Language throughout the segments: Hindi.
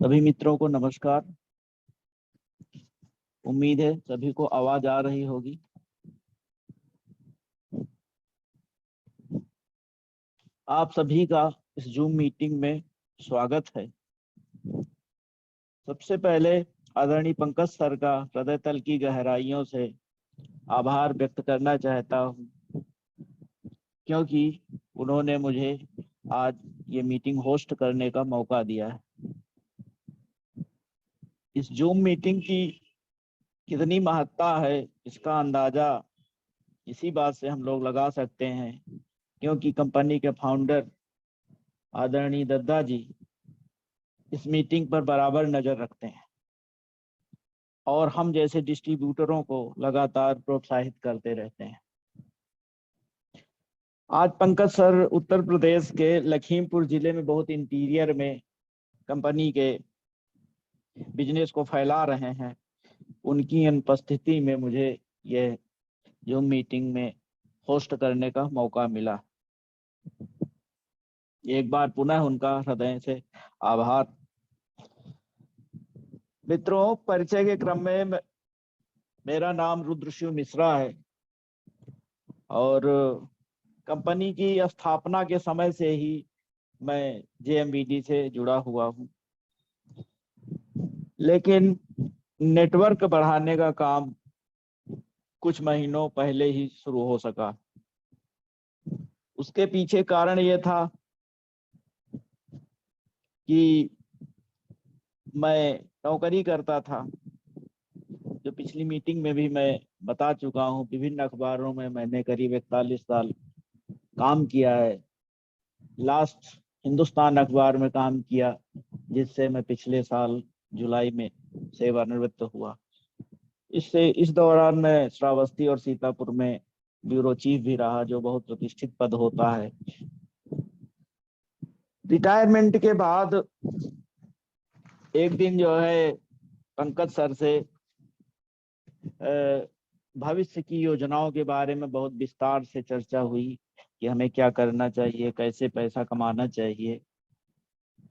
सभी मित्रों को नमस्कार। उम्मीद है सभी को आवाज आ रही होगी। आप सभी का इस जूम मीटिंग में स्वागत है। सबसे पहले आदरणीय पंकज सर का हृदय तल की गहराइयों से आभार व्यक्त करना चाहता हूं, क्योंकि उन्होंने मुझे आज ये मीटिंग होस्ट करने का मौका दिया है। इस जूम मीटिंग की कितनी महत्ता है इसका अंदाजा इसी बात से हम लोग लगा सकते हैं, क्योंकि कंपनी के फाउंडर आदरणीय दद्दा जी इस मीटिंग पर बराबर नजर रखते हैं और हम जैसे डिस्ट्रीब्यूटरों को लगातार प्रोत्साहित करते रहते हैं। आज पंकज सर उत्तर प्रदेश के लखीमपुर जिले में बहुत इंटीरियर में कंपनी के बिजनेस को फैला रहे हैं। उनकी अनुपस्थिति में मुझे यह जूम मीटिंग में होस्ट करने का मौका मिला। एक बार पुनः उनका हृदय से आभार। मित्रों, परिचय के क्रम में मेरा नाम रुद्रशिव मिश्रा है और कंपनी की स्थापना के समय से ही मैं जेएमबीडी से जुड़ा हुआ हूँ, लेकिन नेटवर्क बढ़ाने का काम कुछ महीनों पहले ही शुरू हो सका। उसके पीछे कारण यह था कि मैं नौकरी करता था, जो पिछली मीटिंग में भी मैं बता चुका हूँ। विभिन्न अखबारों में मैंने करीब 41 साल काम किया है। लास्ट हिंदुस्तान अखबार में काम किया, जिससे मैं पिछले साल जुलाई में सेवानिवृत्त हुआ। इस दौरान मैं श्रावस्ती और सीतापुर में ब्यूरो चीफ भी रहा, जो बहुत प्रतिष्ठित पद होता है। रिटायरमेंट के बाद एक दिन जो है पंकज सर से भविष्य की योजनाओं के बारे में बहुत विस्तार से चर्चा हुई कि हमें क्या करना चाहिए, कैसे पैसा कमाना चाहिए।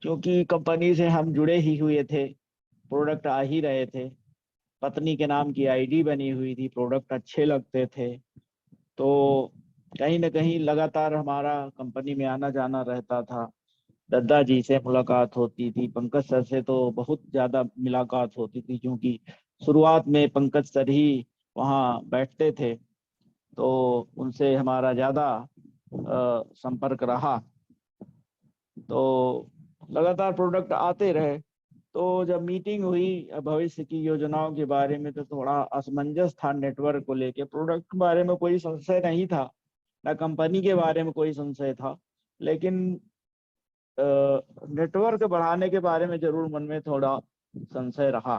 क्योंकि कंपनी से हम जुड़े ही हुए थे, प्रोडक्ट आ ही रहे थे, पत्नी के नाम की आईडी बनी हुई थी, प्रोडक्ट अच्छे लगते थे, तो कहीं ना कहीं लगातार हमारा कंपनी में आना जाना रहता था। दद्दा जी से मुलाकात होती थी, पंकज सर से तो बहुत ज्यादा मुलाकात होती थी, क्योंकि शुरुआत में पंकज सर ही वहाँ बैठते थे, तो उनसे हमारा ज्यादा संपर्क रहा। तो लगातार प्रोडक्ट आते रहे। तो जब मीटिंग हुई भविष्य की योजनाओं के बारे में, तो थोड़ा असमंजस था नेटवर्क को लेके। प्रोडक्ट के बारे में कोई संशय नहीं था, ना कंपनी के बारे में कोई संशय था, लेकिन नेटवर्क बढ़ाने के बारे में जरूर मन में थोड़ा संशय रहा।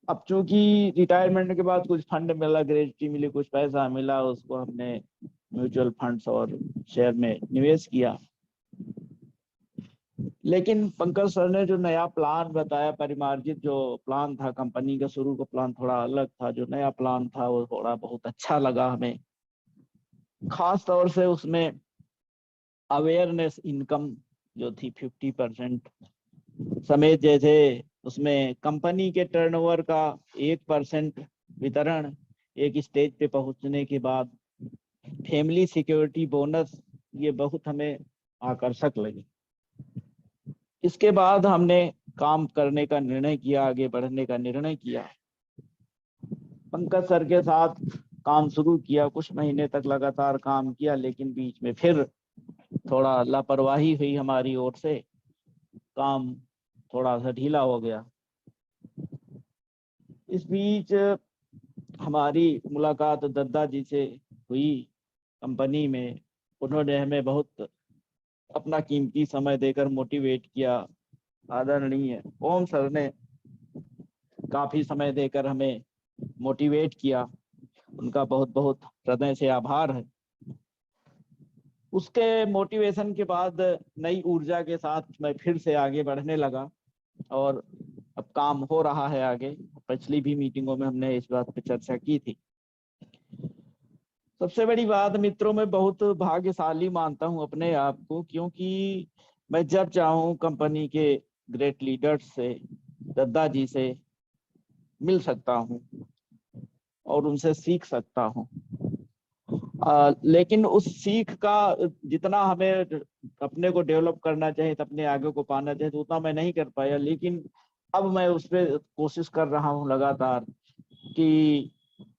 अब चूंकि रिटायरमेंट के बाद कुछ फंड मिला, ग्रेजुटी मिली, कुछ पैसा मिला, उसको हमने म्यूचुअल फंड्स और शेयर में निवेश किया। लेकिन पंकज सर ने जो नया प्लान बताया, परिमार्जित जो प्लान था कंपनी का, शुरू का प्लान थोड़ा अलग था। जो नया प्लान था वो थोड़ा बहुत अच्छा लगा हमें। खास तौर से उसमें अवेयरनेस इनकम जो थी 50% समेत, जैसे उसमें कंपनी के टर्नओवर का 1% वितरण एक स्टेज पे पहुंचने के बाद, फैमिली सिक्योरिटी बोनस, ये बहुत हमें आकर्षक लगी। इसके बाद हमने काम करने का निर्णय किया, आगे बढ़ने का निर्णय किया। पंकज सर के साथ काम शुरू किया, कुछ महीने तक लगातार काम किया, लेकिन बीच में फिर थोड़ा लापरवाही हुई हमारी ओर से, काम थोड़ा सा ढीला हो गया। इस बीच हमारी मुलाकात दद्दा जी से हुई कंपनी में। उन्होंने हमें बहुत अपना कीमती समय देकर मोटिवेट किया। आदरणीय ओम सर ने काफी समय देकर हमें मोटिवेट किया, उनका बहुत बहुत हृदय से आभार है। उसके मोटिवेशन के बाद नई ऊर्जा के साथ मैं फिर से आगे बढ़ने लगा और अब काम हो रहा है आगे। पिछली भी मीटिंगों में हमने इस बात पर चर्चा की थी। सबसे बड़ी बात मित्रों, मैं बहुत भाग्यशाली मानता हूं अपने आप को, क्योंकि मैं जब चाहूं कंपनी के ग्रेट लीडर्स से, दद्दा जी से मिल सकता हूँ और उनसे सीख सकता हूँ। लेकिन उस सीख का जितना हमें अपने को डेवलप करना चाहिए, अपने आगे को पाना चाहिए, तो उतना मैं नहीं कर पाया। लेकिन अब मैं उस पर कोशिश कर रहा हूँ लगातार कि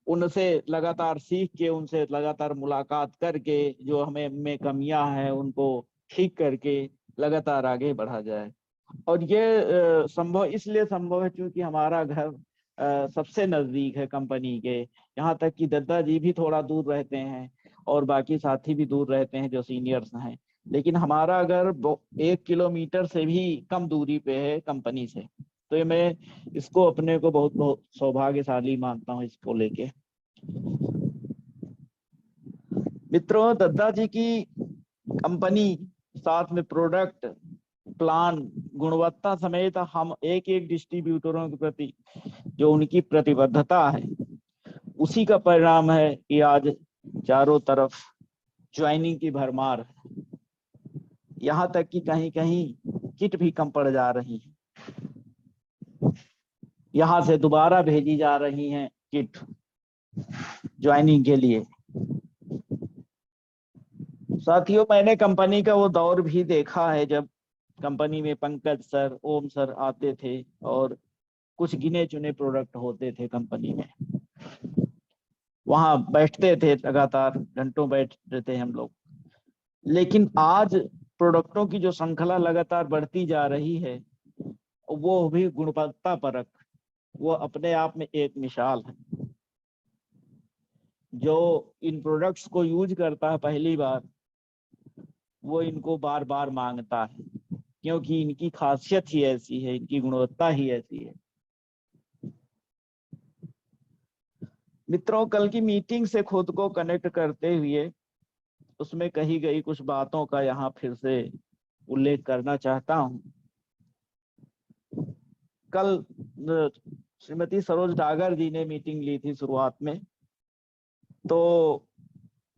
उनसे लगातार सीख के, उनसे लगातार मुलाकात करके जो हमें में कमियां हैं उनको ठीक करके लगातार आगे बढ़ा जाए। और ये संभव इसलिए संभव है क्योंकि हमारा घर सबसे नजदीक है कंपनी के। यहाँ तक कि दद्दा जी भी थोड़ा दूर रहते हैं और बाकी साथी भी दूर रहते हैं जो सीनियर्स हैं, लेकिन हमारा घर 1 किलोमीटर से भी कम दूरी पे है कंपनी से। तो ये मैं इसको अपने को बहुत बहुत सौभाग्यशाली मानता हूँ इसको लेके। मित्रों, दद्दा जी की कंपनी, साथ में प्रोडक्ट, प्लान, गुणवत्ता समेत हम एक एक डिस्ट्रीब्यूटरों के प्रति जो उनकी प्रतिबद्धता है, उसी का परिणाम है कि आज चारों तरफ ज्वाइनिंग की भरमार है। यहाँ तक कि कहीं कहीं किट भी कम पड़ जा रही है, यहाँ से दोबारा भेजी जा रही हैं किट ज्वाइनिंग के लिए। साथियों, मैंने कंपनी का वो दौर भी देखा है जब कंपनी में पंकज सर, ओम सर आते थे और कुछ गिने चुने प्रोडक्ट होते थे कंपनी में, वहां बैठते थे, लगातार घंटों बैठते थे हम लोग। लेकिन आज प्रोडक्टों की जो श्रृंखला लगातार बढ़ती जा रही है, वो भी गुणवत्ता परक, वो अपने आप में एक मिसाल है। जो इन प्रोडक्ट्स को यूज करता है पहली बार, वो इनको बार बार मांगता है, क्योंकि इनकी खासियत ही ऐसी है, इनकी गुणवत्ता ही ऐसी है। मित्रों, कल की मीटिंग से खुद को कनेक्ट करते हुए उसमें कही गई कुछ बातों का यहाँ फिर से उल्लेख करना चाहता हूँ। कल श्रीमती सरोज डागर जी ने मीटिंग ली थी शुरुआत में, तो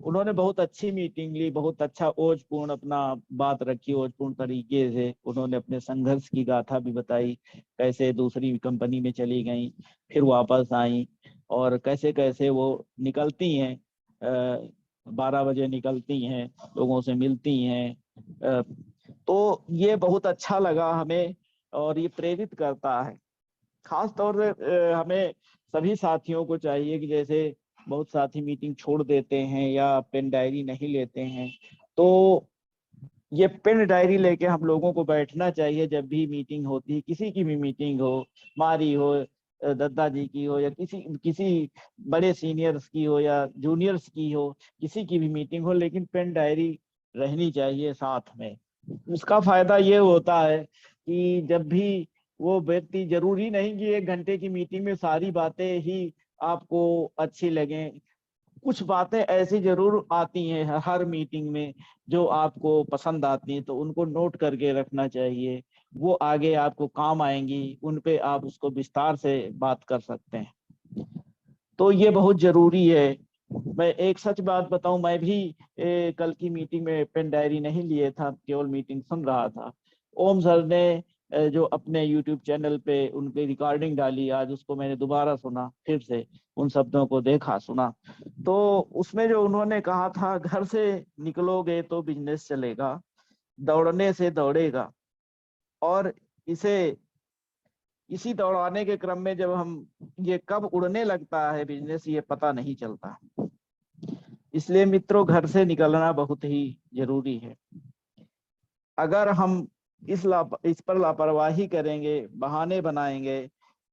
उन्होंने बहुत अच्छी मीटिंग ली, बहुत अच्छा ओजपूर्ण अपना बात रखी, ओजपूर्ण तरीके से उन्होंने अपने संघर्ष की गाथा भी बताई, कैसे दूसरी कंपनी में चली गई, फिर वापस आई, और कैसे कैसे वो निकलती हैं, 12 बजे निकलती हैं, लोगों से मिलती हैं। तो ये बहुत अच्छा लगा हमें और ये प्रेरित करता है। खास तौर से हमें सभी साथियों को चाहिए कि जैसे बहुत साथी मीटिंग छोड़ देते हैं या पेन डायरी नहीं लेते हैं, तो ये पेन डायरी लेके हम लोगों को बैठना चाहिए जब भी मीटिंग होती है, किसी की भी मीटिंग हो, हमारी हो, दद्दा जी की हो, या किसी किसी बड़े सीनियर्स की हो या जूनियर्स की हो, किसी की भी मीटिंग हो, लेकिन पेन डायरी रहनी चाहिए साथ में। उसका फायदा ये होता है कि जब भी वो व्यक्ति, जरूरी नहीं कि 1 घंटे की मीटिंग में सारी बातें ही आपको अच्छी लगे, कुछ बातें ऐसी जरूर आती हैं हर मीटिंग में जो आपको पसंद आती हैं, तो उनको नोट करके रखना चाहिए, वो आगे आपको काम आएंगी, उन पे आप उसको विस्तार से बात कर सकते हैं। तो ये बहुत जरूरी है। मैं एक सच बात बताऊं, मैं भी कल की मीटिंग में पेन डायरी नहीं लिए था, केवल मीटिंग सुन रहा था। ओम सर ने जो अपने यूट्यूब चैनल पे उनकी रिकॉर्डिंग डाली, आज उसको मैंने दोबारा सुना, फिर से उन शब्दों को देखा, सुना। तो उसमें जो उन्होंने कहा था, घर से निकलोगे तो बिजनेस चलेगा, दौड़ने से दौड़ेगा, और इसे इसी दौड़ाने के क्रम में जब हम, ये कब उड़ने लगता है बिजनेस, ये पता नहीं चलता। इसलिए मित्रों, घर से निकलना बहुत ही जरूरी है। अगर हम इस पर लापरवाही करेंगे, बहाने बनाएंगे,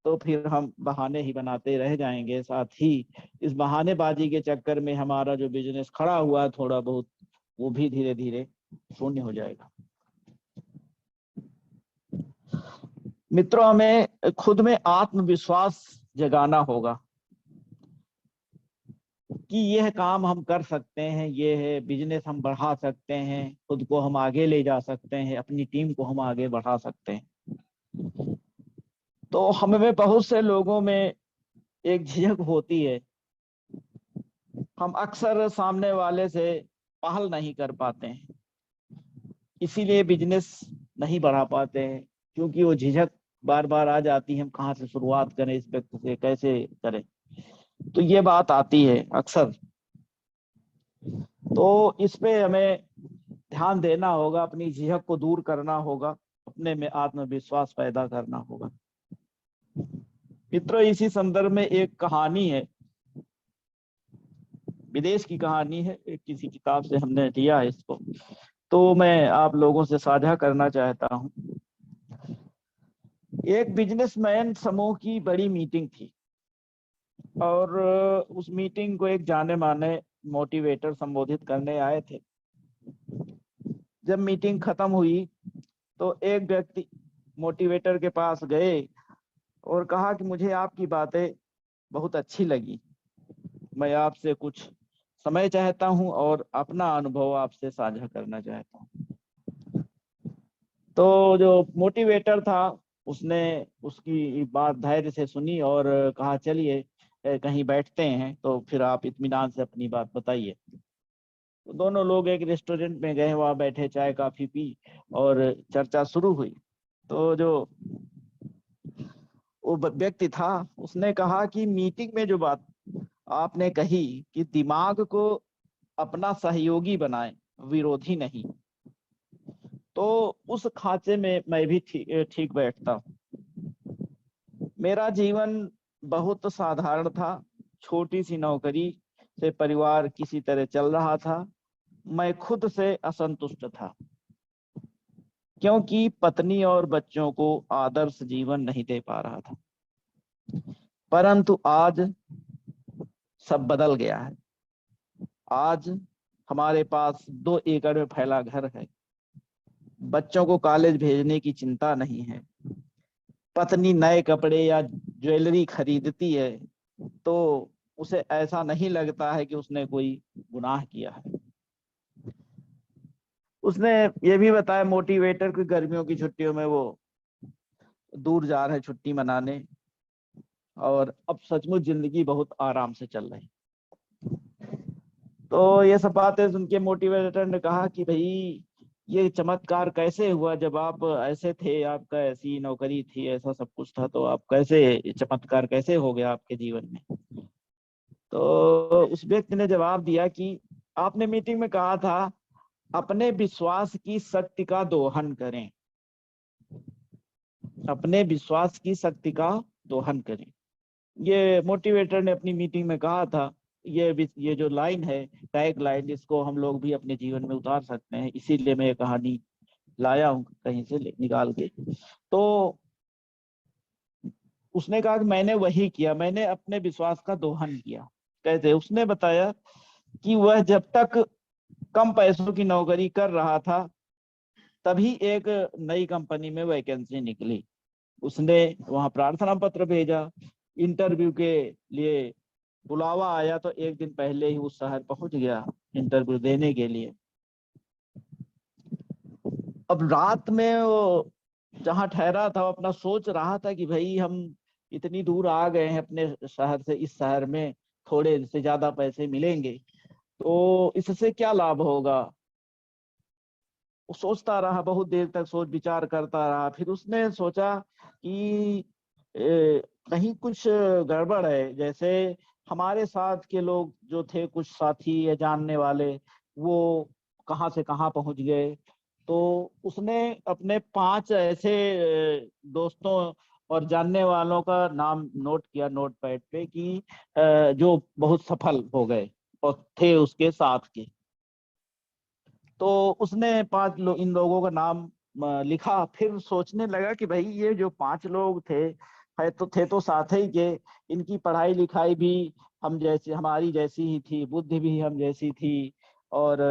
तो फिर हम बहाने ही बनाते रह जाएंगे। साथ ही इस बहानेबाजी के चक्कर में हमारा जो बिजनेस खड़ा हुआ है थोड़ा बहुत, वो भी धीरे धीरे शून्य हो जाएगा। मित्रों, हमें खुद में आत्मविश्वास जगाना होगा कि यह काम हम कर सकते हैं, ये है बिजनेस, हम बढ़ा सकते हैं, खुद को हम आगे ले जा सकते हैं, अपनी टीम को हम आगे बढ़ा सकते हैं। तो हमें बहुत से लोगों में एक झिझक होती है, हम अक्सर सामने वाले से पहल नहीं कर पाते हैं, इसीलिए बिजनेस नहीं बढ़ा पाते हैं, क्योंकि वो झिझक बार बार आ जाती है, हम कहाँ से शुरुआत करें, इस व्यक्ति से कैसे करें, तो ये बात आती है अक्सर। तो इस पे हमें ध्यान देना होगा, अपनी झिझक को दूर करना होगा, अपने में आत्मविश्वास पैदा करना होगा। मित्रों, इसी संदर्भ में एक कहानी है, विदेश की कहानी है, एक किसी किताब से हमने लिया है इसको, तो मैं आप लोगों से साझा करना चाहता हूँ। एक बिजनेसमैन समूह की बड़ी मीटिंग थी और उस मीटिंग को एक जाने माने मोटिवेटर संबोधित करने आए थे। जब मीटिंग खत्म हुई तो एक व्यक्ति मोटिवेटर के पास गए और कहा कि मुझे आपकी बातें बहुत अच्छी लगी, मैं आपसे कुछ समय चाहता हूं और अपना अनुभव आपसे साझा करना चाहता हूं। तो जो मोटिवेटर था उसने उसकी बात धैर्य से सुनी और कहा चलिए कहीं बैठते हैं, तो फिर आप इत्मीनान से अपनी बात बताइए। तो दोनों लोग एक रेस्टोरेंट में गए, वहां बैठे, चाय काफी पी और चर्चा शुरू हुई। तो जो वो व्यक्ति था उसने कहा कि मीटिंग में जो बात आपने कही कि दिमाग को अपना सहयोगी बनाएं, विरोधी नहीं, तो उस खांचे में मैं भी ठीक बैठता हूँ। मेरा जीवन बहुत साधारण था, छोटी सी नौकरी से परिवार किसी तरह चल रहा था। मैं खुद से असंतुष्ट था क्योंकि पत्नी और बच्चों को आदर्श जीवन नहीं दे पा रहा था। परंतु आज सब बदल गया है। आज हमारे पास 2 एकड़ में फैला घर है, बच्चों को कॉलेज भेजने की चिंता नहीं है, पत्नी नए कपड़े या ज्वेलरी खरीदती है तो उसे ऐसा नहीं लगता है कि उसने कोई गुनाह किया है। उसने ये भी बताया मोटिवेटर की गर्मियों की छुट्टियों में वो दूर जा रहे छुट्टी मनाने, और अब सचमुच जिंदगी बहुत आराम से चल रही। तो ये सब बातें सुन के मोटिवेटर ने कहा कि भाई ये चमत्कार कैसे हुआ, जब आप ऐसे थे, आपका ऐसी नौकरी थी, ऐसा सब कुछ था, तो आप कैसे, चमत्कार कैसे हो गया आपके जीवन में। तो उस व्यक्ति ने जवाब दिया कि आपने मीटिंग में कहा था अपने विश्वास की शक्ति का दोहन करें, अपने विश्वास की शक्ति का दोहन करें। ये मोटिवेटर ने अपनी मीटिंग में कहा था। ये जो लाइन है, टैग लाइन, इसको हम लोग भी अपने जीवन में उतार सकते हैं, इसीलिए मैं ये कहानी लाया हूं कहीं से निकाल के। तो उसने कहा कि मैंने वही किया, मैंने अपने विश्वास का दोहन किया। कैसे? उसने बताया कि वह जब तक कम पैसों की नौकरी कर रहा था तभी एक नई कंपनी में वैकेंसी निकली। उसने वहां प्रार्थना पत्र भेजा, इंटरव्यू के लिए बुलावा आया तो एक दिन पहले ही उस शहर पहुंच गया इंटरव्यू देने के लिए। अब रात में वो जहाँ ठहरा था वो अपना सोच रहा था कि भाई हम इतनी दूर आ गए हैं अपने शहर से, इस शहर में थोड़े से ज्यादा पैसे मिलेंगे तो इससे क्या लाभ होगा। वो सोचता रहा, बहुत देर तक सोच विचार करता रहा। फिर उसने सोचा कि कहीं कुछ गड़बड़ है, जैसे हमारे साथ के लोग जो थे, कुछ साथी या जानने वाले, वो कहाँ से कहाँ पहुंच गए। तो उसने अपने 5 ऐसे दोस्तों और जानने वालों का नाम नोट किया नोट पैड पे कि जो बहुत सफल हो गए और थे उसके साथ के। तो उसने 5 लोग, इन लोगों का नाम लिखा। फिर सोचने लगा कि भाई ये जो 5 लोग थे, है तो थे तो साथ ही के, इनकी पढ़ाई लिखाई भी हम जैसे, हमारी जैसी ही थी, बुद्धि भी हम जैसी थी, और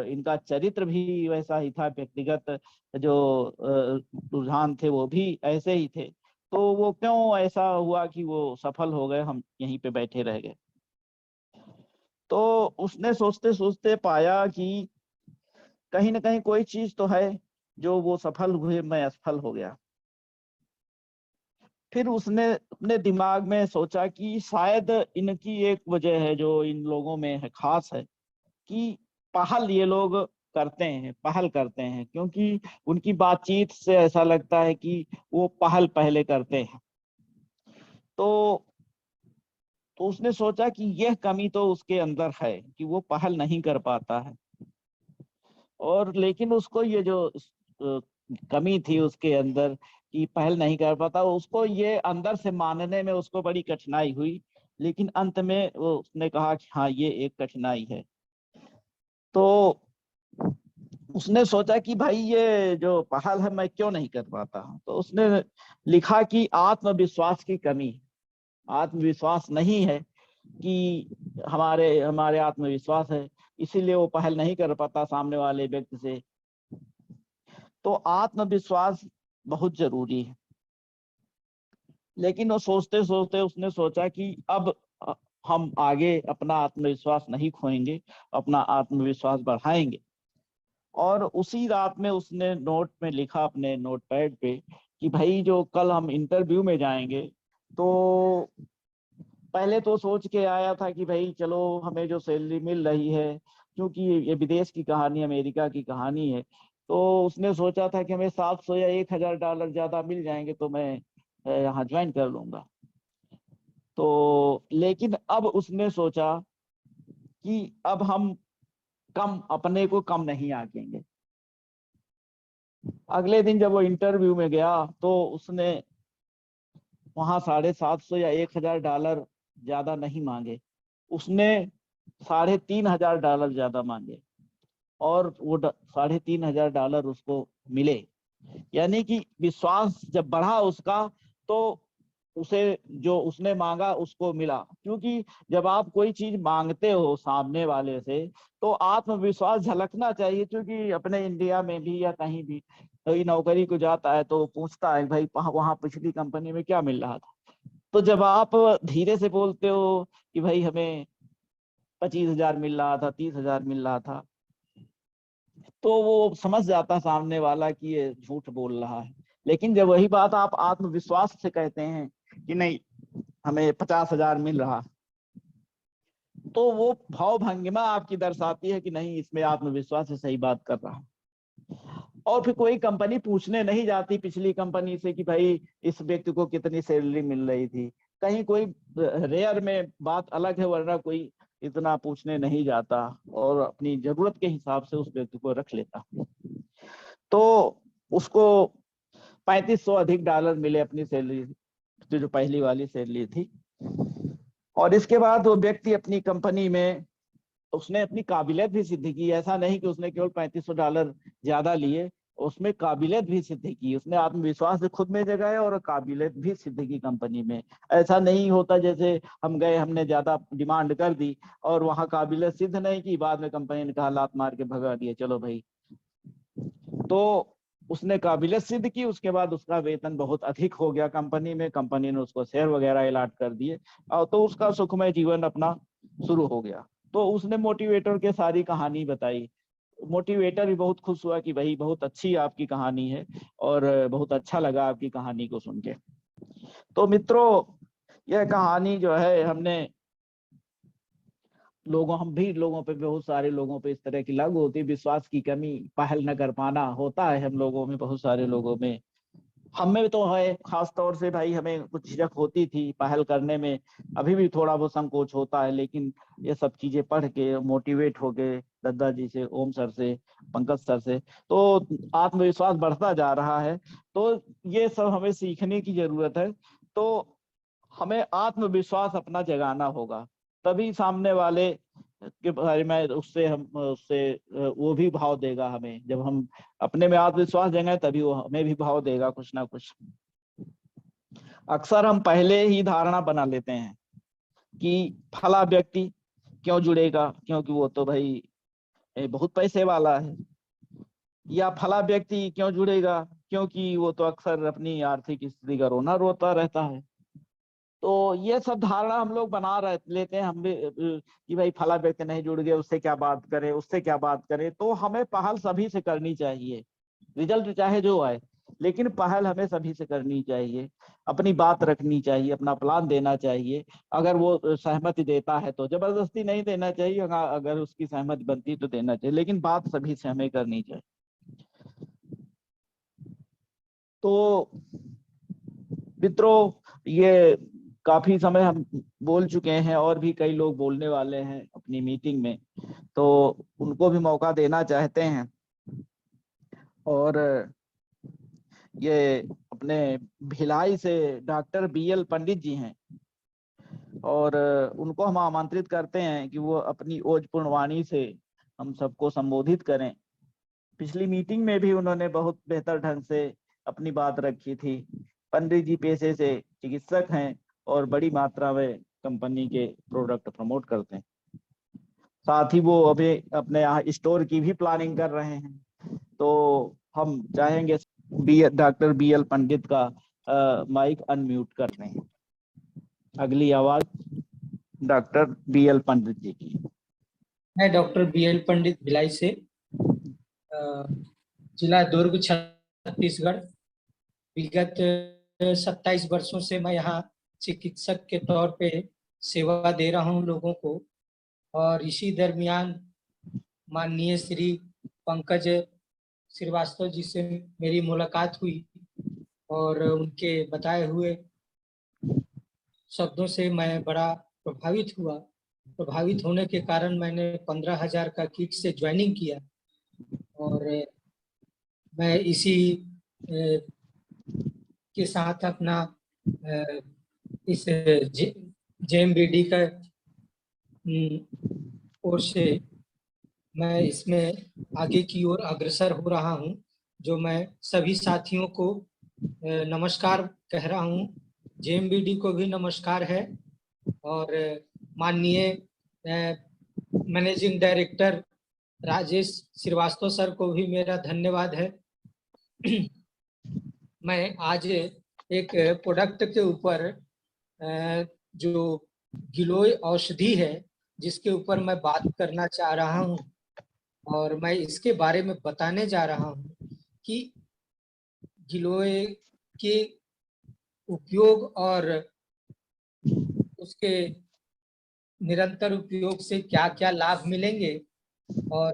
इनका चरित्र भी वैसा ही था, व्यक्तिगत जो रुझान थे वो भी ऐसे ही थे। तो वो क्यों ऐसा हुआ कि वो सफल हो गए, हम यहीं पे बैठे रह गए। तो उसने सोचते सोचते पाया कि कहीं ना कहीं कोई चीज तो है जो वो सफल हुए, मैं असफल हो गया। फिर उसने अपने दिमाग में सोचा कि शायद इनकी एक वजह है जो इन लोगों में है, खास है, कि पहल ये लोग करते हैं, पहल करते हैं, क्योंकि उनकी बातचीत से ऐसा लगता है कि वो पहल पहले करते हैं। तो उसने सोचा कि यह कमी तो उसके अंदर है कि वो पहल नहीं कर पाता है। और लेकिन उसको ये जो कमी थी उसके अंदर कि पहल नहीं कर पाता, उसको ये अंदर से मानने में उसको बड़ी कठिनाई हुई। लेकिन अंत में वो उसने कहा कि हाँ, ये एक कठिनाई है। तो उसने सोचा कि भाई ये जो पहल है मैं क्यों नहीं कर पाता हूँ। तो उसने लिखा कि आत्मविश्वास की कमी, आत्मविश्वास नहीं है कि हमारे हमारे आत्मविश्वास है, इसीलिए वो पहल नहीं कर पाता सामने वाले व्यक्ति से। तो आत्मविश्वास बहुत जरूरी है। लेकिन वो सोचते सोचते उसने सोचा कि अब हम आगे अपना आत्मविश्वास नहीं खोएंगे, अपना आत्मविश्वास बढ़ाएंगे। और उसी रात में उसने नोट में लिखा अपने नोटपैड पे कि भाई जो कल हम इंटरव्यू में जाएंगे, तो पहले तो सोच के आया था कि भाई चलो हमें जो सैलरी मिल रही है, क्योंकि ये विदेश की कहानी, अमेरिका की कहानी है, तो उसने सोचा था कि हमें 700 या $1000 ज्यादा मिल जाएंगे तो मैं यहाँ ज्वाइन कर लूंगा। तो लेकिन अब उसने सोचा कि अब हम कम, अपने को कम नहीं आंकेंगे। अगले दिन जब वो इंटरव्यू में गया तो उसने वहां $750 या $1000 ज्यादा नहीं मांगे, उसने $3500 ज्यादा मांगे। और वो $3500 उसको मिले। यानी कि विश्वास जब बढ़ा उसका, तो उसे जो उसने मांगा उसको मिला। क्योंकि जब आप कोई चीज मांगते हो सामने वाले से, तो आत्मविश्वास झलकना चाहिए। क्योंकि अपने इंडिया में भी या कहीं भी कोई नौकरी को जाता है तो पूछता है भाई वहां पिछली कंपनी में क्या मिल रहा था। तो जब आप धीरे से बोलते हो कि भाई हमें 25,000 मिल रहा था, 30,000 मिल रहा था, तो वो समझ जाता सामने वाला कि ये झूठ बोल रहा है। लेकिन जब वही बात आप आत्मविश्वास से कहते हैं कि नहीं, हमें 50,000 मिल रहा, तो वो भाव भंगिमा आपकी दर्शाती है कि नहीं, इसमें आत्मविश्वास से सही बात कर रहा है। और फिर कोई कंपनी पूछने नहीं जाती पिछली कंपनी से कि भाई इस व्यक्ति को कितनी सैलरी मिल रही थी। कहीं कोई रेयर में बात अलग है, वरना कोई इतना पूछने नहीं जाता और अपनी जरूरत के हिसाब से उस व्यक्ति को रख लेता। तो उसको 3500 अधिक डॉलर मिले अपनी सैलरी, जो पहली वाली सैलरी थी। और इसके बाद वो व्यक्ति अपनी कंपनी में उसने अपनी काबिलियत भी सिद्ध की। ऐसा नहीं कि उसने केवल $3500 ज्यादा लिए, उसमें काबिलियत भी सिद्ध की। उसने आत्मविश्वास से खुद में जगाया और काबिलियत भी सिद्ध की कंपनी में। ऐसा नहीं होता जैसे हम गए, हमने ज्यादा डिमांड कर दी और वहां काबिलियत सिद्ध नहीं की, बाद में कंपनी ने कहा लात मार के भगा दिए, चलो भाई। तो उसने काबिलियत सिद्ध की, उसके बाद उसका वेतन बहुत अधिक हो गया कंपनी में, कंपनी ने उसको शेयर वगैरह अलॉट कर दिए और तो उसका सुखमय जीवन अपना शुरू हो गया। तो उसने मोटिवेटर के सारी कहानी बताई। मोटिवेटर भी बहुत खुश हुआ कि भाई बहुत अच्छी आपकी कहानी है और बहुत अच्छा लगा आपकी कहानी को सुन के। तो मित्रों, यह कहानी जो है हमने हम भी लोगों पे, बहुत सारे लोगों पे इस तरह की लागू होती है। विश्वास की कमी, पहल न कर पाना होता है हम लोगों में, बहुत सारे लोगों में। हमें तो है खास तौर से भाई, हमें कुछ झिझक होती थी पहल करने में, अभी भी थोड़ा बहुत संकोच होता है। लेकिन ये सब चीजें पढ़ के मोटिवेट हो गए दद्दा जी से, ओम सर से, पंकज सर से, तो आत्मविश्वास बढ़ता जा रहा है। तो ये सब हमें सीखने की जरूरत है। तो हमें आत्मविश्वास अपना जगाना होगा, तभी सामने वाले के बारे में उससे वो भी भाव देगा हमें। जब हम अपने में आत्मविश्वास देंगे तभी वो हमें भी भाव देगा कुछ ना कुछ। अक्सर हम पहले ही धारणा बना लेते हैं कि फला व्यक्ति क्यों जुड़ेगा, क्योंकि वो तो भाई बहुत पैसे वाला है। या फला व्यक्ति क्यों जुड़ेगा, क्योंकि वो तो अक्सर अपनी आर्थिक स्थिति का रोना रोता रहता है। तो ये सब धारणा हम लोग बना रहे लेते हैं हम भी कि भाई फला व्यक्ति नहीं जुड़ गया, उससे क्या बात करें, उससे क्या बात करें। तो हमें पहल सभी से करनी चाहिए, रिजल्ट चाहे जो आए। लेकिन पहल हमें सभी से करनी चाहिए, अपनी बात रखनी चाहिए, अपना प्लान देना चाहिए। अगर वो सहमति देता है तो, जबरदस्ती नहीं देना चाहिए, अगर उसकी सहमति बनती तो देना चाहिए, लेकिन बात सभी से हमें करनी चाहिए। तो मित्रों, ये काफी समय हम बोल चुके हैं और भी कई लोग बोलने वाले हैं अपनी मीटिंग में, तो उनको भी मौका देना चाहते हैं। और ये अपने भिलाई से डॉक्टर BL पंडित जी हैं, और उनको हम आमंत्रित करते हैं कि वो अपनी ओजपूर्ण वाणी से हम सबको संबोधित करें। पिछली मीटिंग में भी उन्होंने बहुत बेहतर ढंग से अपनी बात रखी थी। पंडित जी पेशे से चिकित्सक हैं और बड़ी मात्रा में कंपनी के प्रोडक्ट प्रमोट करते हैं। साथ ही वो अभी अपने यहाँ स्टोर की भी प्लानिंग कर रहे हैं। तो हम चाहेंगे डॉक्टर BL पंडित का माइक अनम्यूट कर दें। अगली आवाज डॉक्टर BL पंडित जी की। मैं डॉक्टर BL पंडित भिलाई से, जिला दुर्ग, छत्तीसगढ़। विगत 27 वर्षों से मैं यहाँ चिकित्सक के तौर पे सेवा दे रहा हूँ लोगों को। और इसी दरमियान माननीय श्री पंकज श्रीवास्तव जी से मेरी मुलाकात हुई और उनके बताए हुए शब्दों से मैं बड़ा प्रभावित हुआ। प्रभावित होने के कारण मैंने 15,000 का किट से ज्वाइनिंग किया और मैं इसी के साथ अपना इस JMBD का ओर से मैं इसमें आगे की ओर अग्रसर हो रहा हूं। जो मैं सभी साथियों को नमस्कार कह रहा हूं। JMBD को भी नमस्कार है और माननीय managing director Rajesh Shrivastava sir को भी मेरा धन्यवाद है। मैं आज एक प्रोडक्ट के ऊपर जो गिलोय औषधि है जिसके ऊपर मैं बात करना चाह रहा हूं और मैं इसके बारे में बताने जा रहा हूं कि गिलोय के उपयोग और उसके निरंतर उपयोग से क्या क्या लाभ मिलेंगे और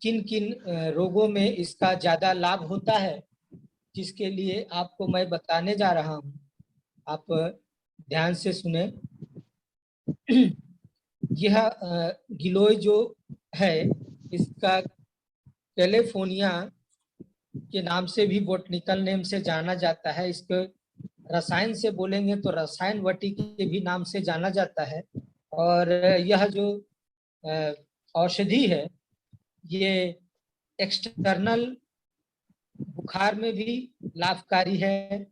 किन किन रोगों में इसका ज्यादा लाभ होता है, जिसके लिए आपको मैं बताने जा रहा हूं। आप ध्यान से सुने। यह गिलोय जो है इसका कैलिफोर्निया के नाम से भी बोटनिकल नेम से जाना जाता है। इसके रसायन से बोलेंगे तो रसायन वटी के भी नाम से जाना जाता है। और यह जो औषधि है ये एक्सटर्नल बुखार में भी लाभकारी है,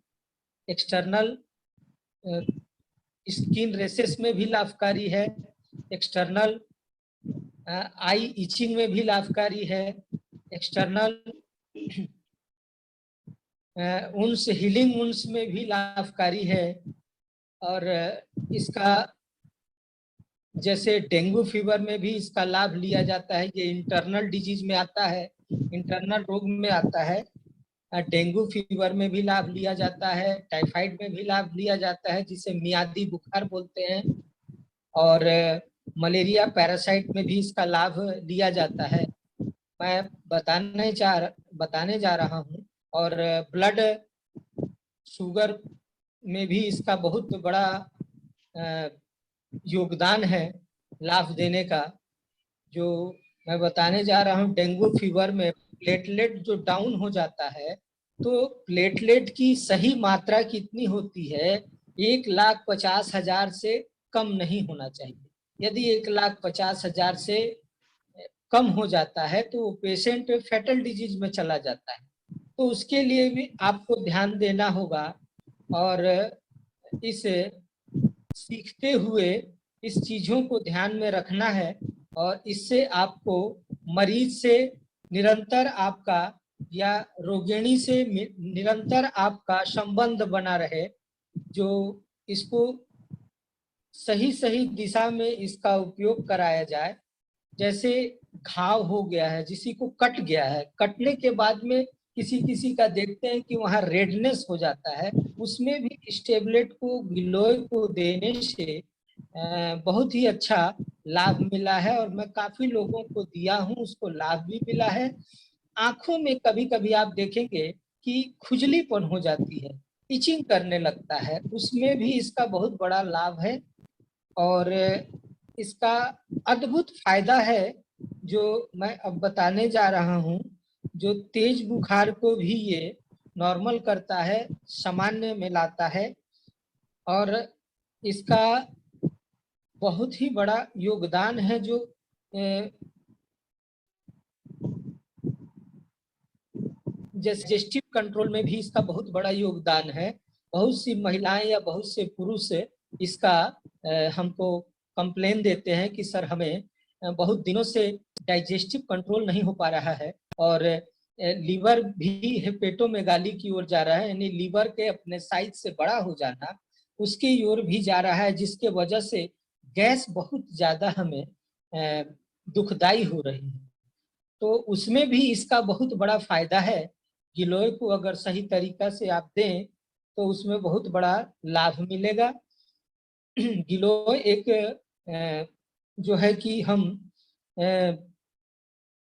एक्सटर्नल स्किन रेसेस में भी लाभकारी है, एक्सटर्नल आई इचिंग में भी लाभकारी है, एक्सटर्नल उन्स हीलिंग उन्स में भी लाभकारी है। और इसका जैसे डेंगू फीवर में भी इसका लाभ लिया जाता है। ये इंटरनल डिजीज में आता है, इंटरनल रोग में आता है। डेंगू फीवर में भी लाभ लिया जाता है, टाइफाइड में भी लाभ लिया जाता है जिसे मियादी बुखार बोलते हैं, और मलेरिया पैरासाइट में भी इसका लाभ लिया जाता है। मैं बताने जा रहा हूँ। और ब्लड शुगर में भी इसका बहुत बड़ा योगदान है लाभ देने का। जो मैं बताने जा रहा हूँ, डेंगू फीवर में प्लेटलेट जो डाउन हो जाता है तो प्लेटलेट की सही मात्रा कितनी होती है, 1,50,000 से कम नहीं होना चाहिए। यदि 1,50,000 से कम हो जाता है तो पेशेंट फैटल डिजीज में चला जाता है। तो उसके लिए भी आपको ध्यान देना होगा और इसे सीखते हुए इस चीजों को ध्यान में रखना है। और इससे आपको मरीज से निरंतर आपका या रोगिणी से निरंतर आपका संबंध बना रहे, जो इसको सही सही दिशा में इसका उपयोग कराया जाए। जैसे घाव हो गया है, किसी को कट गया है, कटने के बाद में किसी किसी का देखते हैं कि वहाँ रेडनेस हो जाता है, उसमें भी इस टेबलेट को गिलोय को देने से बहुत ही अच्छा लाभ मिला है और मैं काफी लोगों को दिया हूँ, उसको लाभ भी मिला है। आंखों में कभी कभी आप देखेंगे कि खुजलीपन हो जाती है, इचिंग करने लगता है, उसमें भी इसका बहुत बड़ा लाभ है। और इसका अद्भुत फायदा है जो मैं अब बताने जा रहा हूँ, जो तेज बुखार को भी ये नॉर्मल करता है, सामान्य में लाता है। और इसका बहुत ही बड़ा योगदान है जो डाइजेस्टिव कंट्रोल में भी इसका बहुत बड़ा योगदान है। बहुत सी महिलाएं या बहुत से पुरुष इसका हमको कंप्लेन देते हैं कि सर हमें बहुत दिनों से डाइजेस्टिव कंट्रोल नहीं हो पा रहा है और लीवर भी पेटों में गाली की ओर जा रहा है, यानी लीवर के अपने साइज से बड़ा हो जाना उसकी ओर भी जा रहा है, जिसके वजह से गैस बहुत ज्यादा हमें दुखदाई हो रही है। तो उसमें भी इसका बहुत बड़ा फायदा है। गिलोय को अगर सही तरीका से आप दें तो उसमें बहुत बड़ा लाभ मिलेगा। गिलोय एक जो है कि हम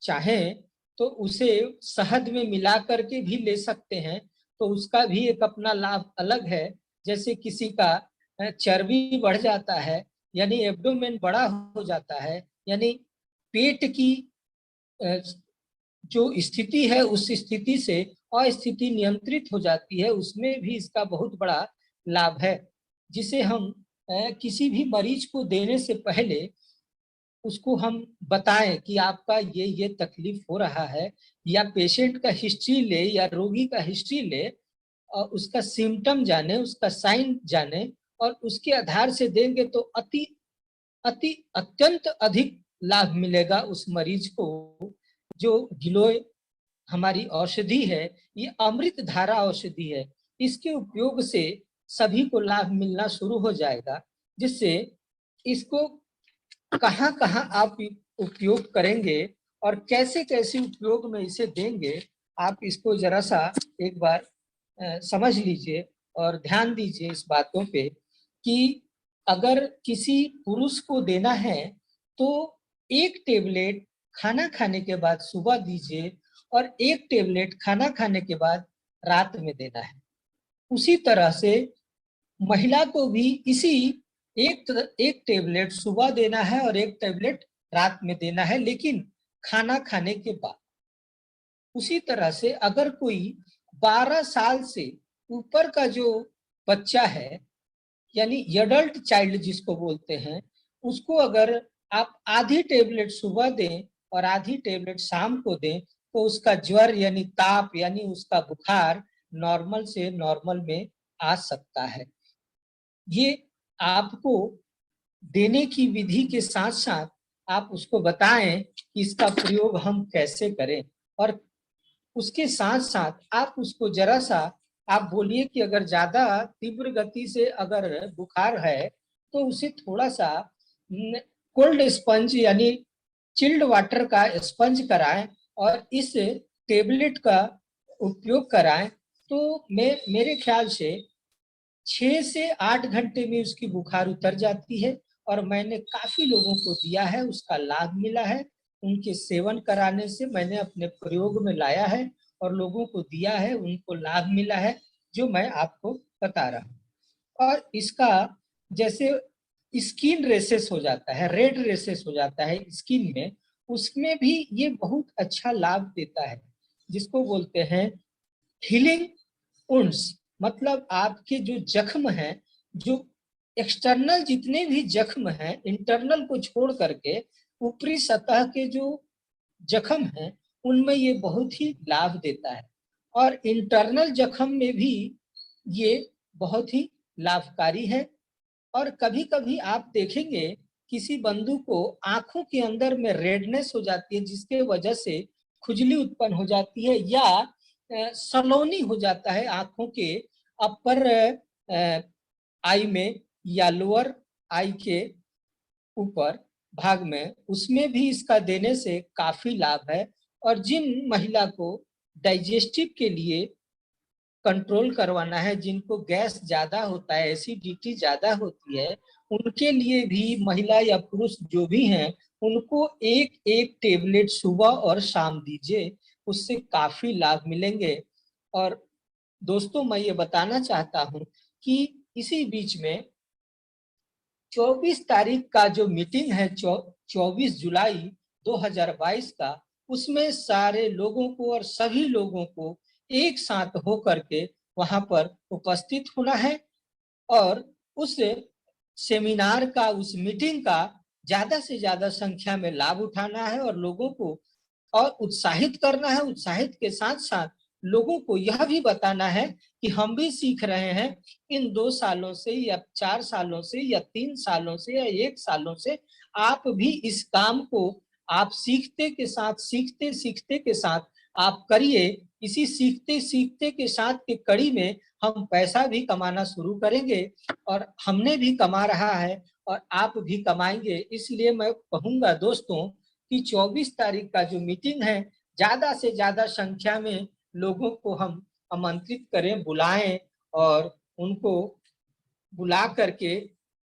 चाहें तो उसे शहद में मिला करके भी ले सकते हैं, तो उसका भी एक अपना लाभ अलग है। जैसे किसी का चर्बी बढ़ जाता है, यानी एब्डोमेन बड़ा हो जाता है, यानी पेट की जो स्थिति है उस स्थिति से अस्थिति नियंत्रित हो जाती है, उसमें भी इसका बहुत बड़ा लाभ है। जिसे हम किसी भी मरीज को देने से पहले उसको हम बताएं कि आपका ये तकलीफ हो रहा है, या पेशेंट का हिस्ट्री ले या रोगी का हिस्ट्री ले और उसका सिम्टम जाने, उसका साइन जाने और उसके आधार से देंगे तो अत्यंत अधिक लाभ मिलेगा उस मरीज को। जो गिलोय हमारी औषधि है, ये अमृत धारा औषधि है, इसके उपयोग से सभी को लाभ मिलना शुरू हो जाएगा। जिससे इसको कहाँ कहाँ आप उपयोग करेंगे और कैसे कैसे उपयोग में इसे देंगे, आप इसको जरा सा एक बार समझ लीजिए और ध्यान दीजिए इस बातों पे कि अगर किसी पुरुष को देना है तो 1 टेबलेट खाना खाने के बाद सुबह दीजिए और 1 टेबलेट खाना खाने के बाद रात में देना है। उसी तरह से महिला को भी इसी एक टेबलेट सुबह देना है और 1 टेबलेट रात में देना है, लेकिन खाना खाने के बाद। उसी तरह से अगर कोई 12 साल से ऊपर का जो बच्चा है, यानी एडल्ट चाइल्ड जिसको बोलते हैं, उसको अगर आप आधी टेबलेट सुबह दें और आधी टेबलेट शाम को दें तो उसका ज्वर यानी ताप यानी उसका बुखार नॉर्मल से नॉर्मल में आ सकता है। ये आपको देने की विधि के साथ साथ आप उसको बताएं कि इसका प्रयोग हम कैसे करें, और उसके साथ साथ आप उसको जरा सा आप बोलिए कि अगर ज्यादा तीव्र गति से अगर बुखार है तो उसे थोड़ा सा कोल्ड स्पंज यानी चिल्ड वाटर का स्पंज कराएं और इस टेबलेट का उपयोग कराएं, तो मेरे ख्याल से 6 से 8 घंटे में उसकी बुखार उतर जाती है। और मैंने काफी लोगों को दिया है, उसका लाभ मिला है। उनके सेवन कराने से मैंने अपने प्रयोग में लाया है और लोगों को दिया है, उनको लाभ मिला है, जो मैं आपको बता रहा हूँ। और इसका जैसे स्किन रेसेस हो जाता है, रेड रेसेस हो जाता है स्किन में, उसमें भी ये बहुत अच्छा लाभ देता है, जिसको बोलते हैं हीलिंग वुंड्स। मतलब आपके जो जख्म हैं, जो एक्सटर्नल जितने भी जख्म हैं, इंटरनल को छोड़ करके ऊपरी सतह के जो जख्म हैं उनमें ये बहुत ही लाभ देता है। और इंटरनल जख्म में भी ये बहुत ही लाभकारी है। और कभी कभी आप देखेंगे किसी बंधु को आंखों के अंदर में रेडनेस हो जाती है, जिसके वजह से खुजली उत्पन्न हो जाती है, या सलोनी हो जाता है आंखों के अपर आई में या लोअर आई के ऊपर भाग में, उसमें भी इसका देने से काफी लाभ है। और जिन महिला को डाइजेस्टिव के लिए कंट्रोल करवाना है, जिनको गैस ज्यादा होता है, एसिडिटी ज्यादा होती है, उनके लिए भी महिला या पुरुष जो भी हैं उनको एक एक टेबलेट सुबह और शाम दीजिए, उससे काफी लाभ मिलेंगे। और दोस्तों मैं ये बताना चाहता हूं कि इसी बीच में 24 तारीख का जो मीटिंग है 24 जुलाई 2022 का, उसमें सारे लोगों को और सभी लोगों को एक साथ होकर के वहां पर उपस्थित होना है और उस सेमिनार का, उस मीटिंग का ज्यादा से ज्यादा संख्या में लाभ उठाना है और लोगों को और उत्साहित करना है। उत्साहित के साथ साथ लोगों को यह भी बताना है कि हम भी सीख रहे हैं, इन 2 सालों से या 4 सालों से या 3 सालों से या 1 सालों से आप भी इस काम को आप सीखते सीखते के साथ आप करिए। इसी सीखते सीखते के साथ के कड़ी में हम पैसा भी कमाना शुरू करेंगे और हमने भी कमा रहा है और आप भी कमाएंगे। इसलिए मैं कहूंगा दोस्तों कि 24 तारीख का जो मीटिंग है, ज्यादा से ज्यादा संख्या में लोगों को हम आमंत्रित करें, बुलाएं और उनको बुला करके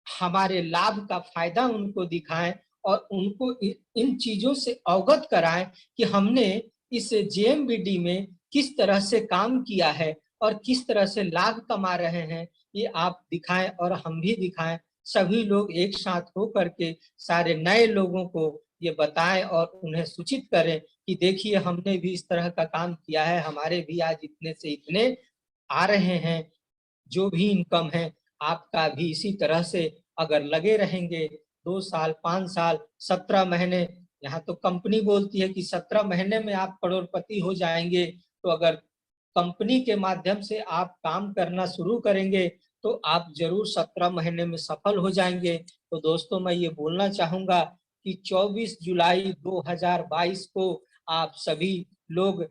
हमारे लाभ का फायदा उनको दिखाएं और उनको इन चीजों से अवगत कराएं कि हमने इस जेएमबीडी में किस तरह से काम किया है और किस तरह से लाभ कमा रहे हैं, ये आप दिखाएं और हम भी दिखाएं। सभी लोग एक साथ हो करके सारे नए लोगों को ये बताएं और उन्हें सूचित करें कि देखिए हमने भी इस तरह का काम किया है, हमारे भी आज इतने से इतने आ रहे हैं, जो भी इनकम है आपका भी इसी तरह से अगर लगे रहेंगे 2 साल 5 साल 17 महीने, यहाँ तो कंपनी बोलती है कि 17 महीने में आप करोड़पति हो जाएंगे। तो अगर कंपनी के माध्यम से आप काम करना शुरू करेंगे तो आप जरूर 17 महीने में सफल हो जाएंगे। तो दोस्तों मैं ये बोलना चाहूंगा कि 24 जुलाई 2022 को आप सभी लोग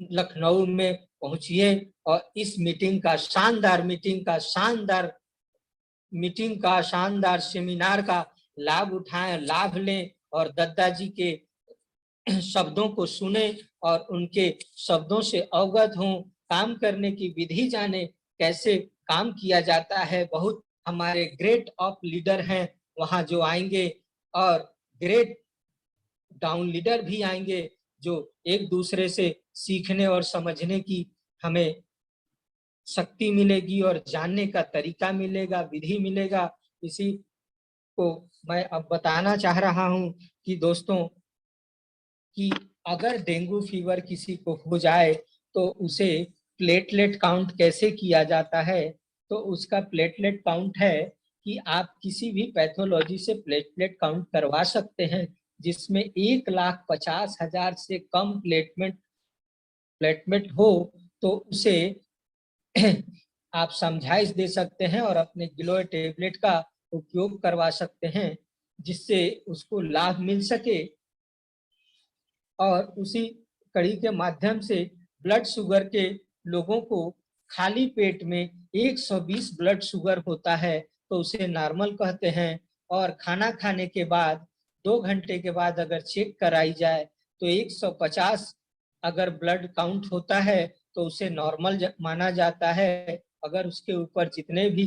लखनऊ में पहुंचिए और इस मीटिंग का शानदार सेमिनार का लाभ उठाएं, लाभ लें और दद्दा जी के शब्दों को सुने और उनके शब्दों से अवगत हों, काम करने की विधि जाने, कैसे काम किया जाता है। बहुत हमारे ग्रेट ऑफ लीडर हैं वहां जो आएंगे और ग्रेट डाउन लीडर भी आएंगे जो एक दूसरे से सीखने और समझने की हमें शक्ति मिलेगी और जानने का तरीका मिलेगा, विधि मिलेगा। इसी को मैं अब बताना चाह रहा हूं कि दोस्तों कि अगर डेंगू फीवर किसी को हो जाए तो उसे प्लेटलेट काउंट कैसे किया जाता है। तो उसका प्लेटलेट काउंट है कि आप किसी भी पैथोलॉजी से प्लेटलेट काउंट करवा सकते हैं, जिसमें 1,50,000 से कम प्लेटलेट हो तो उसे आप समझाइश दे सकते हैं और अपने गिलोय टेबलेट का उपयोग करवा सकते हैं, जिससे उसको लाभ मिल सके। और उसी कड़ी के माध्यम से ब्लड शुगर के लोगों को खाली पेट में 120 ब्लड शुगर होता है तो उसे नॉर्मल कहते हैं, और खाना खाने के बाद 2 घंटे के बाद अगर चेक कराई जाए तो 150 अगर ब्लड काउंट होता है तो उसे नॉर्मल माना जाता है। अगर उसके ऊपर जितने भी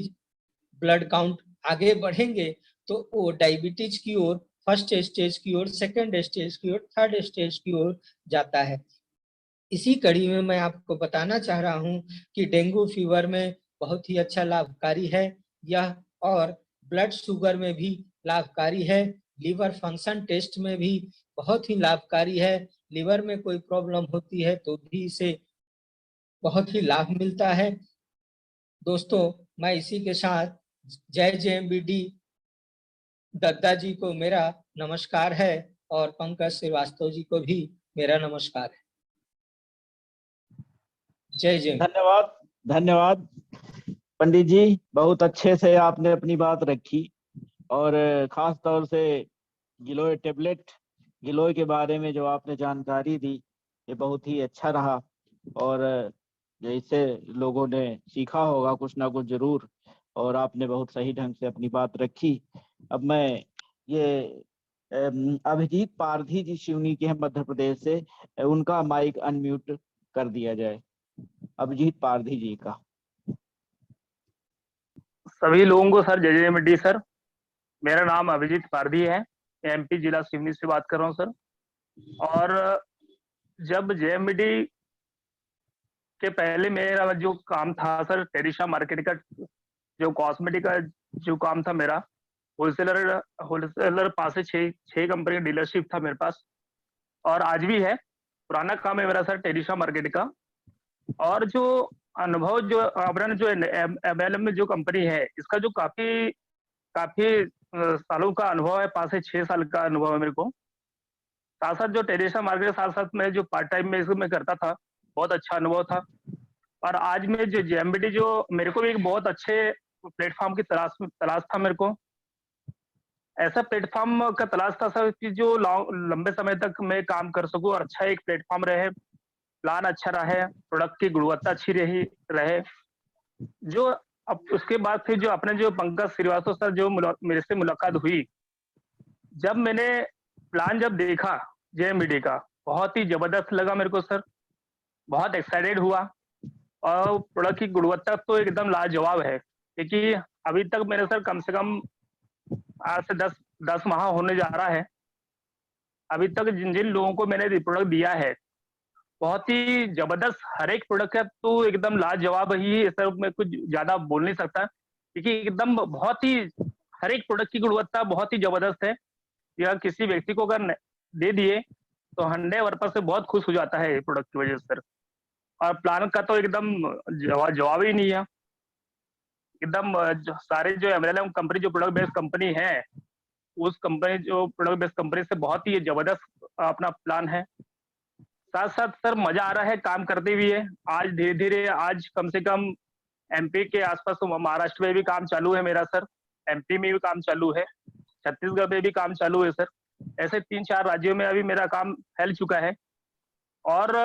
ब्लड काउंट आगे बढ़ेंगे तो वो डायबिटीज की ओर, फर्स्ट स्टेज की ओर, सेकंड स्टेज की ओर, थर्ड स्टेज की ओर जाता है। इसी कड़ी में मैं आपको बताना चाह रहा हूं कि डेंगू फीवर में बहुत ही अच्छा लाभकारी है यह, और ब्लड शुगर में भी लाभकारी है, लीवर फंक्शन टेस्ट में भी बहुत ही लाभकारी है। लीवर में कोई प्रॉब्लम होती है तो भी इसे बहुत ही लाभ मिलता है। दोस्तों मैं इसी के साथ जय जेएमबीडी दद्दा जी को मेरा नमस्कार है और पंकज श्रीवास्तव जी को भी मेरा नमस्कार है। जय जय। धन्यवाद, धन्यवाद पंडित जी, बहुत अच्छे से आपने अपनी बात रखी और खास तौर से गिलोय टेबलेट, गिलोय के बारे में जो आपने जानकारी दी ये बहुत ही अच्छा रहा और जैसे लोगों ने सीखा होगा कुछ ना कुछ जरूर, और आपने बहुत सही ढंग से अपनी बात रखी। अब मैं ये अभिजीत पारधी जी सिवनी के हैं मध्य प्रदेश से, उनका माइक अनम्यूट कर दिया जाए, अभिजीत पारधी जी का। सभी लोगों को सर जय जय सर। मेरा नाम अभिजीत पारधी है, एमपी जिला सिवनी से बात कर रहा हूँ सर। और जब जेएमडी के पहले मेरा जो काम था सर, टेरिशा मार्केट का जो कॉस्मेटिक का जो काम था मेरा, होलसेलर पास से छह कंपनी का डीलरशिप था मेरे पास, और आज भी है। पुराना काम है मेरा सर टेरिशा मार्केट का। और जो अनुभव जो अपना जो एमएलएम में जो कंपनी है, इसका जो काफी सालों का अनुभव है, 5 से 6 साल का अनुभव है मेरे को। साथ साथ जो टेरिशा मार्केट के साथ साथ मैं जो पार्ट टाइम में इसको मैं करता था, बहुत अच्छा अनुभव था। और आज में जो जेएमबीडी जो मेरे को भी एक बहुत अच्छे प्लेटफॉर्म की तलाश था मेरे को। ऐसा प्लेटफॉर्म का तलाश था सर कि जो लंबे समय तक मैं काम कर सकूं और अच्छा एक प्लेटफॉर्म रहे, प्लान अच्छा रहे, प्रोडक्ट की गुणवत्ता अच्छी रहे। जो अब उसके बाद फिर जो अपने जो पंकज श्रीवास्तव सर जो मेरे से मुलाकात हुई, जब मैंने प्लान जब देखा जेएमबीडी का, बहुत ही जबरदस्त लगा मेरे को सर, बहुत एक्साइटेड हुआ। और प्रोडक्ट की गुणवत्ता तो एकदम लाजवाब है, क्योंकि अभी तक मेरे सर कम से कम 8 से 10 माह होने जा रहा है। अभी तक जिन जिन लोगों को मैंने प्रोडक्ट दिया है, बहुत ही जबरदस्त हर एक प्रोडक्ट है, तो एकदम लाजवाब ही है सर। मैं कुछ ज्यादा बोल नहीं सकता, क्योंकि एकदम बहुत ही हर एक प्रोडक्ट की गुणवत्ता बहुत ही जबरदस्त है। या किसी व्यक्ति को अगर दे दिए तो 100% से बहुत खुश हो जाता है प्रोडक्ट की वजह से सर। और प्लान का तो एकदम जवाब ही नहीं है। एकदम सारे जो एमएलएम कंपनी जो प्रोडक्ट बेस्ड कंपनी है, उस कंपनी जो प्रोडक्ट बेस्ड कंपनी से बहुत ही जबरदस्त अपना प्लान है। साथ साथ सर मजा आ रहा है काम करते हुए। आज धीरे धीरे आज कम से कम एमपी के आसपास तो महाराष्ट्र में भी काम चालू है मेरा सर, एमपी में भी काम चालू है, छत्तीसगढ़ में भी काम चालू है सर। ऐसे 3-4 राज्यों में अभी मेरा काम फैल चुका है। और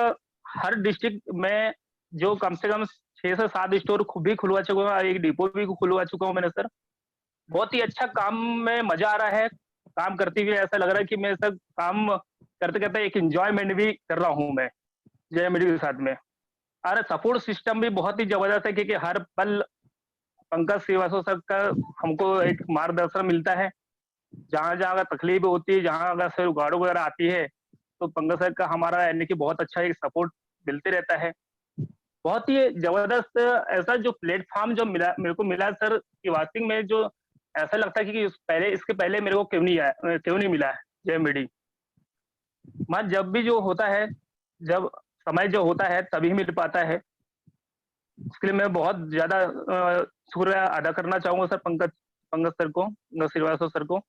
हर डिस्ट्रिक्ट में जो कम से कम 6 से 7 स्टोर भी खुलवा चुका हूँ, एक डिपो भी खुलवा चुका हूँ मैंने सर। बहुत ही अच्छा काम में मजा आ रहा है काम करते हुए। ऐसा लग रहा है कि मैं सर काम करते करते एक एंजॉयमेंट भी कर रहा हूँ मैं जेएमडी के साथ में। और सपोर्ट सिस्टम भी बहुत ही जबरदस्त है, क्योंकि हर पल पंकज श्रीवास्तव सर का हमको एक मार्गदर्शन मिलता है। जहां जहां अगर तकलीफ होती है, जहां अगर सर उगाड़ो वगैरह आती है, तो पंकज सर का हमारा यानी कि बहुत अच्छा एक सपोर्ट मिलते रहता है। बहुत ही जबरदस्त ऐसा जो प्लेटफॉर्म जो मिला मेरे को मिला सर, कि वास्तव में जो ऐसा लगता है कि इसके पहले मेरे को क्यों नहीं मिला है जेएमडी। मैं जब भी जो होता है, जब समय जो होता है तभी मिल पाता है। इसके लिए मैं बहुत ज्यादा शुक्रिया अदा करना चाहूंगा सर पंकज सर को, श्रीवास्तव सर को।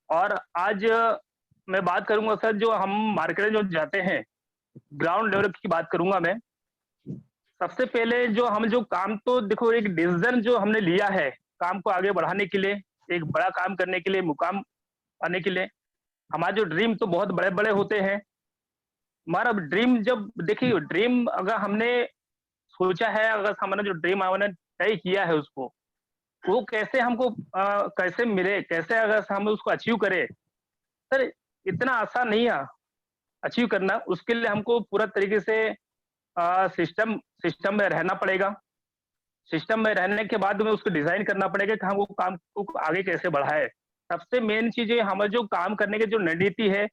और आज मैं बात करूंगा सर, जो हम मार्केट में जो जाते हैं, ग्राउंड लेवल की बात करूंगा मैं। सबसे पहले जो हम जो काम तो देखो, एक डिसीजन जो हमने लिया है काम को आगे बढ़ाने के लिए, एक बड़ा काम करने के लिए, मुकाम आने के लिए, हमारे जो ड्रीम तो बहुत बड़े बड़े होते हैं। हमारा ड्रीम जब देखिए, ड्रीम अगर हमने सोचा है, अगर हमने जो ड्रीम हमने तय किया है उसको, वो कैसे हमको कैसे मिले, कैसे अगर हम उसको अचीव करें सर, इतना आसान नहीं है अचीव करना। उसके लिए हमको पूरा तरीके से सिस्टम में रहना पड़ेगा। सिस्टम में रहने के बाद में उसको डिजाइन करना पड़ेगा कि हम वो काम को आगे कैसे बढ़ाए। सबसे मेन चीज है, हमें जो काम करने की जो रणनीति है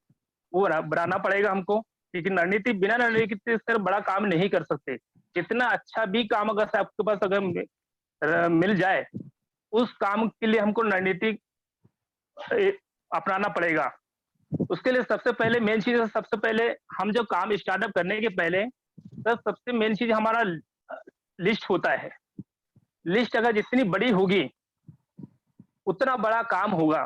वो बनाना पड़ेगा हमको, क्योंकि रणनीति बिना रणनीति से बड़ा काम नहीं कर सकते। कितना अच्छा भी काम अगर आपके पास अगर मिल जाए, उस काम के लिए हमको रणनीति अपनाना पड़ेगा। उसके लिए सबसे पहले मेन चीज है, सबसे पहले हम जो काम स्टार्टअप करने के पहले सर, सबसे मेन चीज हमारा लिस्ट होता है। लिस्ट अगर जितनी बड़ी होगी उतना बड़ा काम होगा।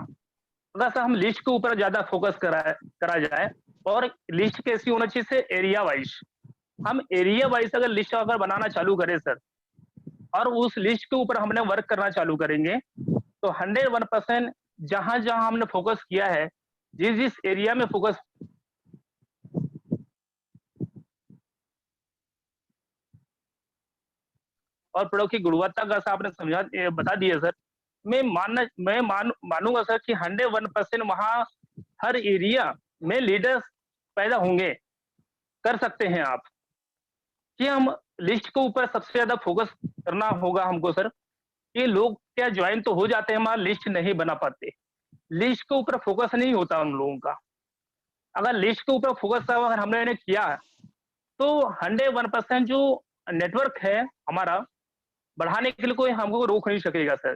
अगर सर हम लिस्ट के ऊपर ज्यादा फोकस करा जाए, और लिस्ट कैसी होना चाहिए से एरिया वाइज, हम एरिया वाइज अगर लिस्ट अगर बनाना चालू करें सर, और उस लिस्ट के ऊपर हमने वर्क करना चालू करेंगे, तो 101% जहां जहां हमने फोकस किया है, जिस जिस एरिया में फोकस और प्रोडक्ट की गुणवत्ता का आपने बता दिया सर। मैं मानूंगा सर कि 101% वहां हर एरिया में लीडर्स पैदा होंगे, कर सकते हैं आप। कि हम लिस्ट के ऊपर सबसे ज्यादा फोकस करना होगा हमको सर। कि लोग क्या ज्वाइन तो हो जाते हैं मगर लिस्ट नहीं बना पाते। लिस्ट के ऊपर फोकस नहीं होता हम लोगों का। अगर लिस्ट के ऊपर फोकस अगर हमने किया तो 101% जो नेटवर्क है हमारा बढ़ाने के लिए कोई हमको रोक नहीं सकेगा सर।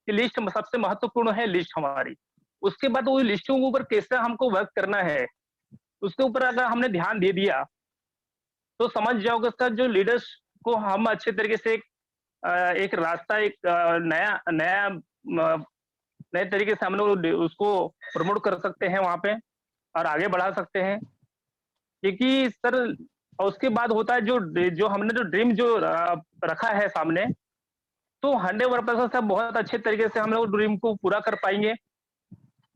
कि लिस्ट सबसे महत्वपूर्ण है लिस्ट हमारी। उसके बाद वो लिस्टों के ऊपर कैसे हमको वर्क करना है, उसके ऊपर अगर हमने ध्यान दे दिया तो समझ जाओगे सर जो लीडर्स को हम अच्छे तरीके से एक रास्ता एक नया नया नए तरीके से हम लोग उसको प्रमोट कर सकते हैं वहां पे और आगे बढ़ा सकते हैं। क्योंकि सर और उसके बाद होता है जो जो हमने जो ड्रीम जो रखा है सामने, तो 100% सब बहुत अच्छे तरीके से हम लोग ड्रीम को पूरा कर पाएंगे।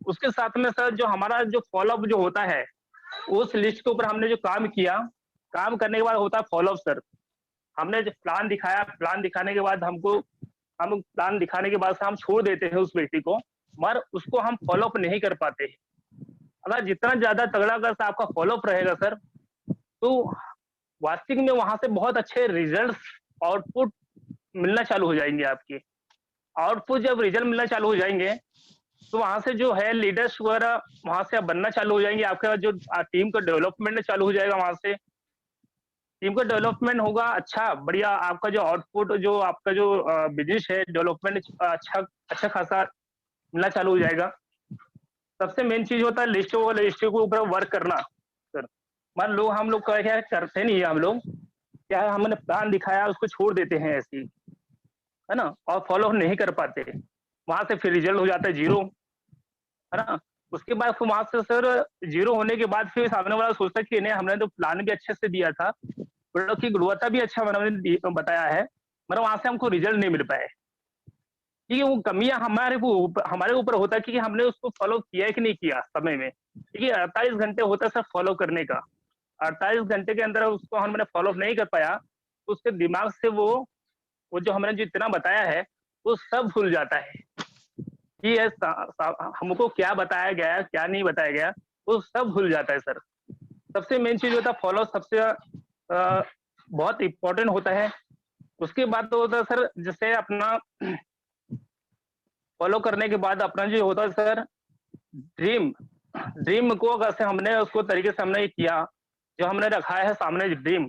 उसके साथ में सर जो हमारा जो फॉलोअप जो होता है, उस लिस्ट के ऊपर हमने जो काम किया, काम करने के बाद होता है फॉलोअप सर। हमने जो प्लान दिखाया, प्लान दिखाने के बाद हम प्लान दिखाने के बाद से हम छोड़ देते हैं उस व्यक्ति को, मगर उसको हम फॉलोअप नहीं कर पाते। अगर जितना ज्यादा तगड़ा अगर आपका फॉलोअप रहेगा सर, तो वास्तविक में वहां से बहुत अच्छे रिजल्ट्स आउटपुट मिलना चालू हो जाएंगे आपके। आउटपुट जब रिजल्ट मिलना चालू हो जाएंगे तो वहां से जो है लीडर्स वगैरह वहां से आप बनना चालू हो जाएंगे। आपके पास जो टीम का डेवलपमेंट चालू हो जाएगा, वहां से टीम का डेवलपमेंट होगा अच्छा बढ़िया। आपका जो आउटपुट जो आपका जो बिजनेस है डेवलपमेंट अच्छा अच्छा खासा मिलना चालू हो जाएगा। सबसे मेन चीज होता है लिस्ट के ऊपर वर्क करना सर। मान लो हम लोग क्या करते नहीं है, हम लोग क्या है हमने प्लान दिखाया उसको छोड़ देते हैं ऐसे ही, है ना, और फॉलो नहीं कर पाते। वहां से फिर रिजल्ट हो जाता है जीरो, है ना। उसके बाद फिर वहां से सर जीरो होने के बाद फिर सामने वाला सोचता है कि नहीं हमने तो प्लान भी अच्छे से दिया था, प्रोडक्ट की गुणवत्ता भी अच्छा मैंने बताया है, मगर वहां से हमको रिजल्ट नहीं मिल पाए। क्योंकि वो कमियां हमारे ऊपर होता है कि हमने उसको फॉलो किया है कि नहीं किया समय में। क्योंकि 48 घंटे होता है सर फॉलो करने का। 48 घंटे के अंदर उसको हमने फॉलो नहीं कर पाया तो उसके दिमाग से वो जो हमने जितना बताया है वो सब भूल जाता है कि ये हमको क्या बताया गया क्या नहीं बताया गया, वो सब भूल जाता है सर। सबसे मेन चीज होता है फॉलो, सबसे बहुत इंपॉर्टेंट होता है। उसके बाद तो होता है सर जैसे अपना फॉलो करने के बाद अपना जो होता है सर ड्रीम ड्रीम को अगर से हमने उसको तरीके से हमने किया, जो हमने रखा है सामने ड्रीम,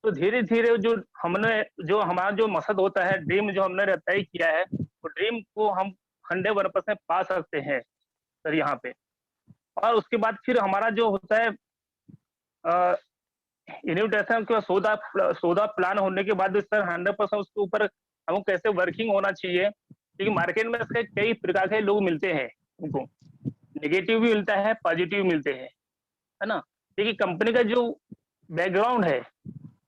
तो धीरे धीरे जो हमारा जो मकसद होता है ड्रीम जो हमने तय किया है, तो ड्रीम को हम 100% पा सकते हैं सर यहाँ पे। और उसके बाद फिर हमारा जो होता है इन्विटेशन के सौदा प्लान होने के बाद सर 100% उसके ऊपर हमको कैसे वर्किंग होना चाहिए। क्योंकि मार्केट में कई प्रकार के लोग मिलते हैं, उनको नेगेटिव भी मिलता है पॉजिटिव मिलते हैं, है ना। क्योंकि कंपनी का जो बैकग्राउंड है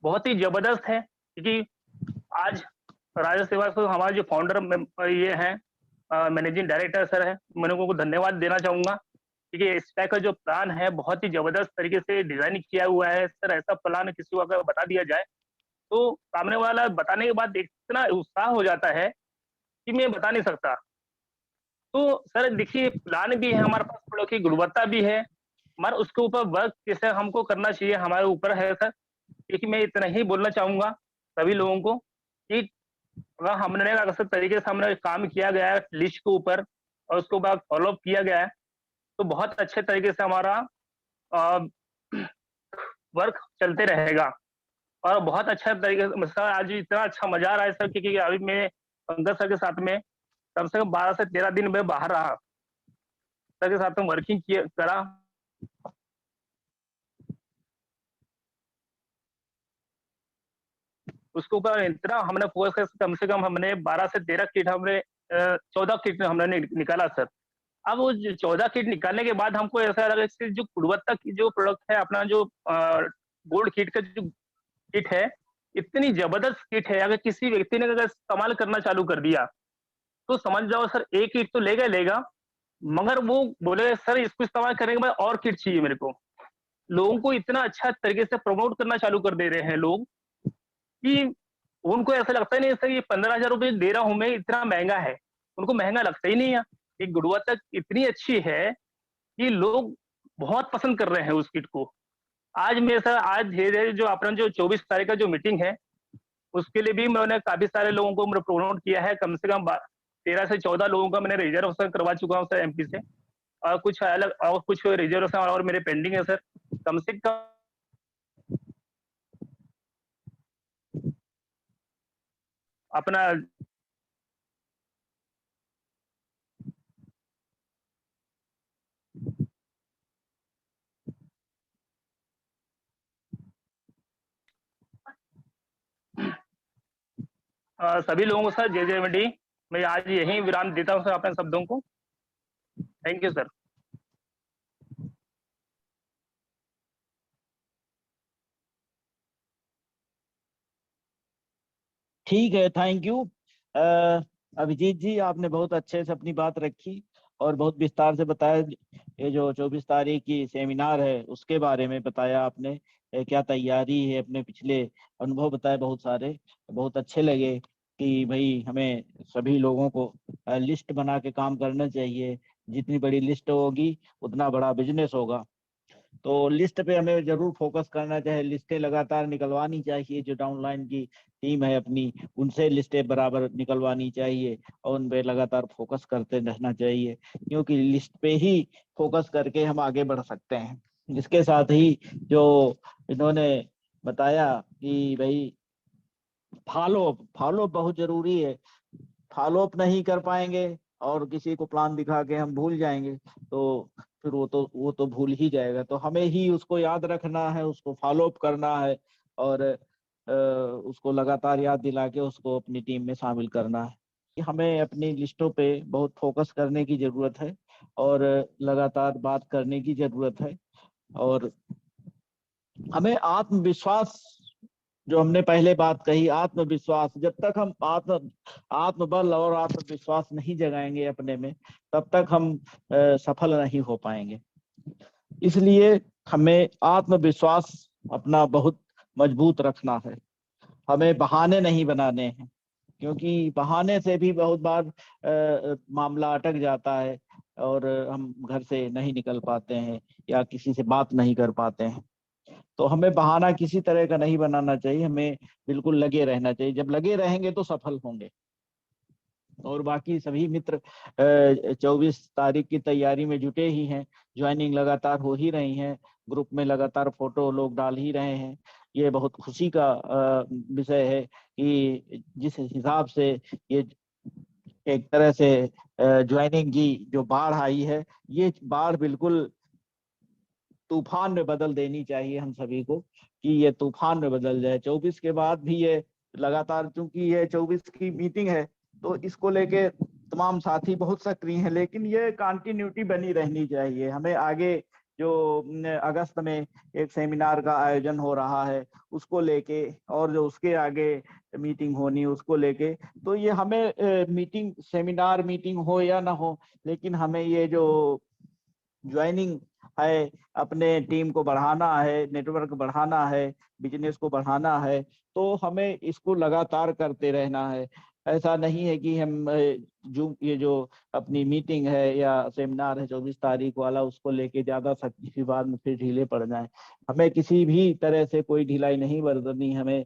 बहुत ही जबरदस्त है। क्योंकि आज राजा श्रीवास्तव हमारे जो फाउंडर ये हैं मैनेजिंग डायरेक्टर सर है, मैं उनको धन्यवाद देना चाहूंगा। क्योंकि इस टाइप का जो प्लान है बहुत ही जबरदस्त तरीके से डिजाइन किया हुआ है सर। ऐसा प्लान किसी को अगर बता दिया जाए तो सामने वाला बताने के बाद इतना उत्साह हो जाता है कि मैं बता नहीं सकता। तो सर देखिए प्लान भी है हमारे पास, प्रोडक्ट की गुणवत्ता भी है, मगर उसके ऊपर वर्क कैसे हमको करना चाहिए हमारे ऊपर है सर। क्योंकि मैं इतना ही बोलना चाहूंगा सभी लोगों को कि अगर हमने अगर तरीके से हमने काम किया गया है लिस्ट के ऊपर और उसके बाद फॉलोअप किया गया है तो बहुत अच्छे तरीके से हमारा वर्क चलते रहेगा। और बहुत अच्छा तरीके से सर आज इतना अच्छा मजा आ रहा है सर। क्योंकि अभी मैं पंकज सर के साथ में कम से कम 12 से 13 दिन में बाहर रहा, सर के साथ में वर्किंग करा। उसके ऊपर इतना हमने फोकस कर, कम से कम हमने 12 से 13 किट हमने 14 किट हमने निकाला सर। अब वो 14 किट निकालने के बाद हमको ऐसा लगा कि जो गुणवत्ता की जो प्रोडक्ट है अपना जो गोल्ड किट का जो किट है इतनी जबरदस्त किट है, अगर किसी व्यक्ति ने अगर इस्तेमाल करना चालू कर दिया तो समझ जाओ सर एक किट तो लेगा मगर वो बोले सर इसको इस्तेमाल करने के बाद और किट चाहिए मेरे को। लोगों को इतना अच्छा तरीके से प्रमोट करना चालू कर दे रहे हैं लोग कि उनको ऐसा लगता ही नहीं सर ये 15,000 रुपये दे रहा हूं मैं, इतना महंगा है। उनको महंगा लगता ही नहीं है। ये गुणवत्ता इतनी अच्छी है कि लोग बहुत पसंद कर रहे हैं उस किट को। आज मेरे साथ आज धीरे-धीरे जो अपना जो 24 तारीख का जो मीटिंग है, उसके लिए भी मैंने काफ़ी सारे लोगों को मैंने प्रमोट किया है। कम से कम 13 से 14 लोगों का मैंने रिजर्वेशन करवा चुका हूँ सर एमपी से, और कुछ रिजर्वेशन और मेरे पेंडिंग है सर। कम से कम अपना सभी लोगों को सर जय मंडी। मैं आज यहीं विराम देता हूँ सर अपने शब्दों को। Thank you sir. ठीक है, थैंक यू। अभिजीत जी, आपने बहुत अच्छे से अपनी बात रखी और बहुत विस्तार से बताया। ये जो 24 तारीख की सेमिनार है उसके बारे में बताया आपने, क्या तैयारी है, अपने पिछले अनुभव बताए बहुत सारे, बहुत अच्छे लगे कि भाई हमें सभी लोगों को लिस्ट बना के काम करना चाहिए। जितनी बड़ी लिस्ट होगी उतना बड़ा बिजनेस होगा। तो लिस्ट पे हमें जरूर फोकस करना चाहिए, लिस्टें लगातार निकलवानी चाहिए। जो डाउनलाइन की टीम है अपनी, उनसे लिस्टें बराबर निकलवानी चाहिए और उन पे लगातार फोकस करते रहना चाहिए, क्योंकि लिस्ट पे ही फोकस करके हम आगे बढ़ सकते हैं। इसके साथ ही जो इन्होंने बताया कि भाई फॉलो फॉलो बहुत जरूरी है। फॉलो अप नहीं कर पाएंगे और किसी को प्लान दिखा के हम भूल जाएंगे तो फिर वो तो भूल ही जाएगा। तो हमें ही उसको याद रखना है, उसको फॉलो अप करना है और उसको लगातार याद दिला के उसको अपनी टीम में शामिल करना है। कि हमें अपनी लिस्टों पे बहुत फोकस करने की जरूरत है और लगातार बात करने की जरूरत है। और हमें आत्मविश्वास, जो हमने पहले बात कही, आत्मविश्वास, जब तक हम आत्मबल और आत्मविश्वास नहीं जगाएंगे अपने में, तब तक हम सफल नहीं हो पाएंगे। इसलिए हमें आत्मविश्वास अपना बहुत मजबूत रखना है। हमें बहाने नहीं बनाने हैं, क्योंकि बहाने से भी बहुत बार मामला अटक जाता है और हम घर से नहीं निकल पाते हैं या किसी से बात नहीं कर पाते हैं। तो हमें बहाना किसी तरह का नहीं बनाना चाहिए, हमें बिल्कुल लगे रहना चाहिए। जब लगे रहेंगे तो सफल होंगे। और बाकी सभी मित्र 24 तारीख की तैयारी में जुटे ही हैं। ज्वाइनिंग लगातार हो ही रही है, ग्रुप में लगातार फोटो लोग डाल ही रहे हैं। ये बहुत खुशी का विषय है कि जिस हिसाब से ये एक तरह से ज्वाइनिंग की जो बाढ़ आई है, ये बाढ़ बिल्कुल तूफान में बदल देनी चाहिए हम सभी को, कि ये तूफान में बदल जाए। 24 के बाद भी ये लगातार, चूंकि ये 24 की मीटिंग है तो इसको लेके तमाम साथी बहुत सक्रिय हैं, लेकिन ये कंटिन्यूटी बनी रहनी चाहिए। हमें आगे जो अगस्त में एक सेमिनार का आयोजन हो रहा है उसको लेके, और जो उसके आगे मीटिंग होनी उसको लेके, तो ये हमें मीटिंग, सेमिनार मीटिंग हो या ना हो, लेकिन हमें ये जो ज्वाइनिंग है, अपने टीम को बढ़ाना है, नेटवर्क बढ़ाना है, बिजनेस को बढ़ाना है, तो हमें इसको लगातार करते रहना है। ऐसा नहीं है कि हम ये जो अपनी मीटिंग है या सेमिनार है 24 तारीख वाला, उसको लेके ज्यादा सख्ती के बाद में फिर ढीले पड़ जाएं। हमें किसी भी तरह से कोई ढिलाई नहीं बरतनी। हमें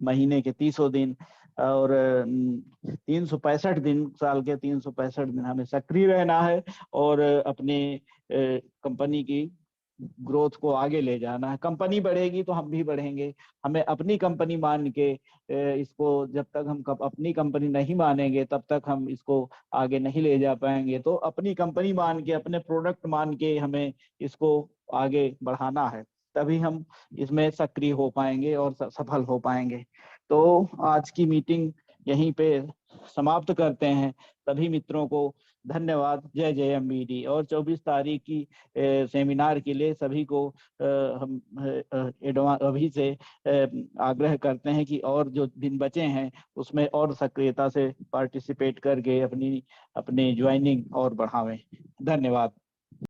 महीने के 30 दिन और 365 दिन, साल के 365 दिन हमें सक्रिय रहना है और अपने कंपनी की ग्रोथ को आगे ले जाना है। कंपनी बढ़ेगी तो हम भी बढ़ेंगे। हमें अपनी कंपनी मान के इसको, जब तक हम अपनी कंपनी नहीं मानेंगे तब तक हम इसको आगे नहीं ले जा पाएंगे। तो अपनी कंपनी मान के, अपने प्रोडक्ट मान के हमें इसको आगे बढ़ाना है, तभी हम इसमें सक्रिय हो पाएंगे और सफल हो पाएंगे। तो आज की मीटिंग यहीं पे समाप्त करते हैं। सभी मित्रों को धन्यवाद। जय जय एमबीडी। और 24 तारीख की सेमिनार के लिए सभी को हम अभी से आग्रह करते हैं कि और जो दिन बचे हैं उसमें और सक्रियता से पार्टिसिपेट करके अपनी ज्वाइनिंग और बढ़ावें। धन्यवाद।